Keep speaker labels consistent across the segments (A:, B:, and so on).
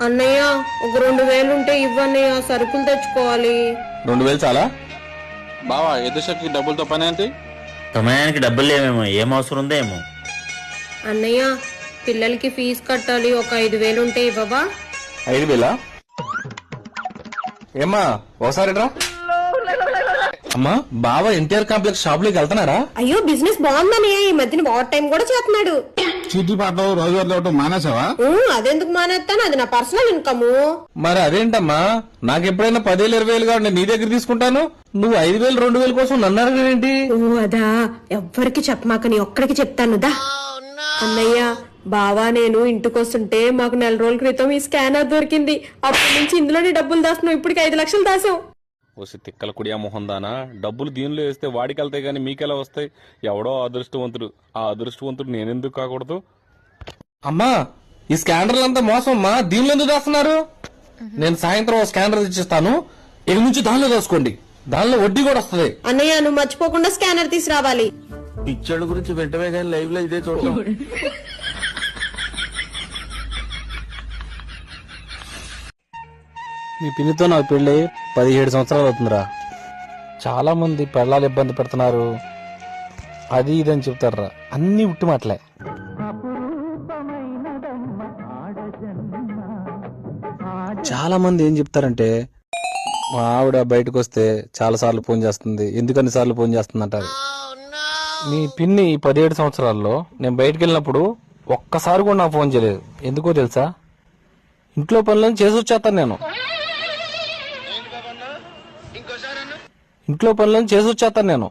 A: అన్నయ్య ఒక 2000 ఉంటే ఇవ్వన్నయ్య, సరుకులు తెచ్చుకోవాలి.
B: 2000 చాలా?
C: బావా ఎదుషకి డబ్బులతో పని ఏంటి?
D: సమయానికి డబ్బులు లేవేమో, ఏం అవసరం ఉందో ఏమో.
A: అన్నయ్య పిల్లలకి ఫీజు కట్టాలి, ఒక 5000 ఉంటే ఇవ్వవా?
B: 5000? ఏమ్మా ఒకసారి రా. అమ్మా బావ ఎన్టీఆర్ కాంప్లెక్స్ షాప్ లోకి వెళ్తున్నారా?
A: అయ్యో బిజినెస్ బాగుందన్నయ్య, ఈ మధ్యన ఓవర్ టైం కూడా చేస్తున్నాడు.
C: చీటీ పాటలు రోజువారీ లేవటం మానేసావా?
A: అదెందుకు మానేస్తాను, అది నా పర్సనల్ ఇన్కమ్.
B: మరి అదేంటమ్మా, నాకు ఎప్పుడైనా 10,000 20,000 కావాలి, నేను నీ దగ్గర తీసుకుంటాను. నువ్వు 5,000 2,000 కోసం నన్ను అడగడేంటి?
A: అదా, ఎవ్వరికి చెప్పమాక, నీ ఒక్కడికి చెప్తాను దా. అన్నయ్య బావా నేను ఇంటికొస్తుంటే మాకు 4 రోజుల క్రితం ఈ స్కానర్ దొరికింది. అప్పటి నుంచి ఇందులోనే డబ్బులు దాస్తున్నావు, ఇప్పటికి 5 లక్షలు దాసాం.
B: ఓసి తిక్కల కుడియా మొహం దానా, డబ్బులు దీనిలో వేస్తే వాడికి వెళ్తాయి కానీ మీకెలా వస్తాయి? ఎవడో అదృష్టవంతుడు, ఆ అదృష్టవంతుడు నేనెందుకు కాకూడదు? అమ్మా ఈ స్కానర్లంతా మోసం అమ్మా, దీనిలో ఎందుకు దాస్తున్నారు? నేను సాయంత్రం స్కానర్ తెచ్చిస్తాను, ఇక నుంచి దానిలో దాసుకోండి, దానిలో వడ్డీ కూడా వస్తుంది.
A: అన్నయ్య నువ్వు మర్చిపోకుండా స్కానర్ తీసుకురావాలి.
D: పిక్చర్ గురించి వెంటనే కానీ లైవ్ లో ఇదే చూడటం.
B: మీ పిన్నితో నాకు పెళ్ళి 17 సంవత్సరాలు అవుతుందిరా. చాలా మంది పెళ్ళాలు ఇబ్బంది పెడుతున్నారు, అది ఇదని చెప్తారా, అన్ని ఉట్టి మాటలే. చాలా మంది ఏం చెప్తారంటే, మా ఆవిడ బయటకు వస్తే చాలా సార్లు ఫోన్ చేస్తుంది, ఎందుకన్ని సార్లు ఫోన్ చేస్తుంది అంటారు. మీ పిన్ని 17 సంవత్సరాల్లో నేను బయటకు వెళ్ళినప్పుడు ఒక్కసారి కూడా నాకు ఫోన్ చేయలేదు. ఎందుకో తెలుసా? ఇంట్లో పనులను చేసి వచ్చేస్తాను నేను, ఇంట్లో పనులను చేసి వచ్చేస్తాను నేను,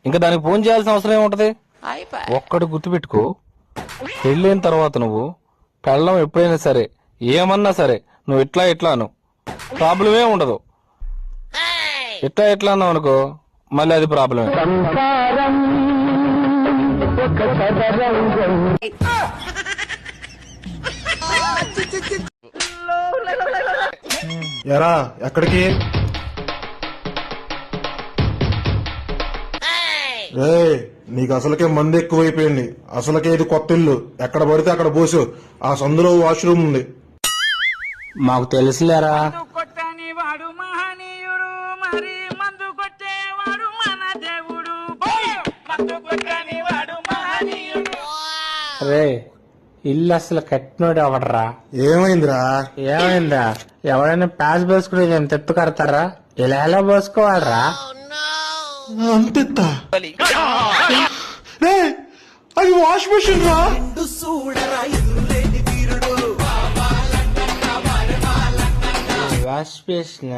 B: ఇంకా దానికి ఫోన్ చేయాల్సిన అవసరం ఏముంటది? ఒక్కడు గుర్తుపెట్టుకో, పెళ్ళైన తర్వాత నువ్వు పెళ్ళం ఎప్పుడైనా సరే ఏమన్నా సరే నువ్వు ఇట్లా ఇట్లా అను, ప్రాబ్లమే ఉండదు. ఇట్లా ఇట్లా అన్నావు అనుకో మళ్ళీ అది ప్రాబ్లమే.
E: ఎరా ఎక్కడికి? రే నీకు అసలుకే మంది ఎక్కువైపోయింది, అసలుకే ఇది కొత్త ఇల్లు, ఎక్కడ పడితే అక్కడ పోసు. ఆ సందులో వాష్రూమ్ ఉంది.
B: మాకు తెలుసులేరా. రే ఇల్లు అసలు కట్టినోడు ఎవడరా?
E: ఏమైందిరా?
B: ఏమైందా? ఎవరైనా ప్యాస్ పోసుకునేది ఏం తెప్పు కడతారా? ఇలా ఎలా పోసుకోవాలరా?
E: అంతెత్తా? రే అది వాష్ మెషిన్ రా.
B: Wash basin